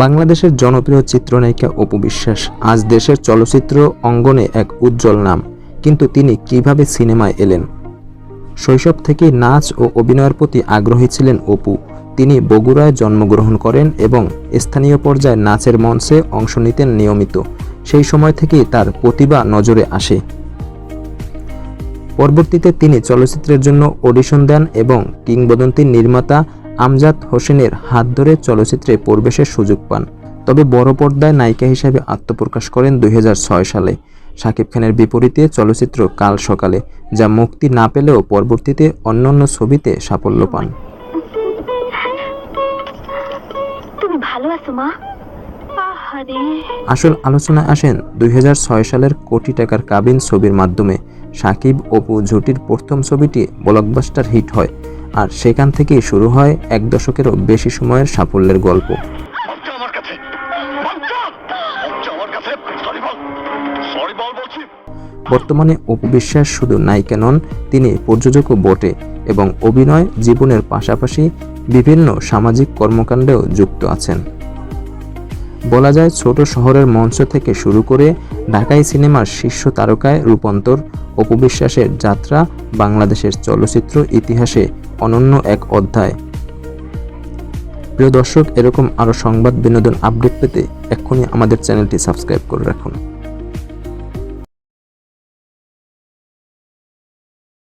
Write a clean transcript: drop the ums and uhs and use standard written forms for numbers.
বাংলাদেশের জনপ্রিয় চিত্রনায়িকা অপু বিশ্বাস আজ দেশের চলচ্চিত্র অঙ্গনে এক উজ্জ্বল নাম। কিন্তু তিনি কিভাবে সিনেমায় এলেন? শৈশব থেকেই নাচ ও অভিনয়ের প্রতি আগ্রহী ছিলেন অপু। তিনি বগুড়ায় জন্মগ্রহণ করেন এবং স্থানীয় পর্যায়ে নাচের মঞ্চে অংশ নিতেন নিয়মিত। সেই সময় থেকেই তার প্রতিভা নজরে আসে। পরবর্তীতে তিনি চলচ্চিত্রের জন্য অডিশন দেন এবং কিংবদন্তি নির্মাতা আমজাদ হোসেনের হাত ধরে চলচ্চিত্রে প্রবেশের সুযোগ পান। তবে বড় পর্দায় নায়িকা হিসেবে আত্মপ্রকাশ করেন 2006 সালে শাকিব খানের বিপরীতে চলচ্চিত্র কাল সকালে, যা মুক্তি না পেলেও পরবর্তীতে অন্যান্য ছবিতে সাফল্য পান। আসল আলোচনায় আসেন 2006 সালের কোটি টাকার কাবিন ছবির মাধ্যমে শাকিব অপু জুটির প্রথম ছবিটি ব্লকবাস্টার হিট হয়, আর সেখান থেকেই শুরু হয় এক দশকেরও বেশি সময়ের সাফল্যের গল্প। বর্তমানে অপু বিশ্বাস শুধু নায়িকা নন, তিনি প্রযোজকও বটে এবং অভিনয় জীবনের পাশাপাশি বিভিন্ন সামাজিক কর্মকাণ্ডেও যুক্ত আছেন। বলা যায় ছোট শহরের মঞ্চ থেকে শুরু করে ঢাকাই সিনেমার শীর্ষ তারকায় রূপান্তর অপু বিশ্বাসের যাত্রা বাংলাদেশের চলচ্চিত্র ইতিহাসে অনন্য এক অধ্যায়। প্রিয় দর্শক, এরকম আরও সংবাদ বিনোদন আপডেট পেতে এক্ষুনি আমাদের চ্যানেলটি সাবস্ক্রাইব করে রাখুন।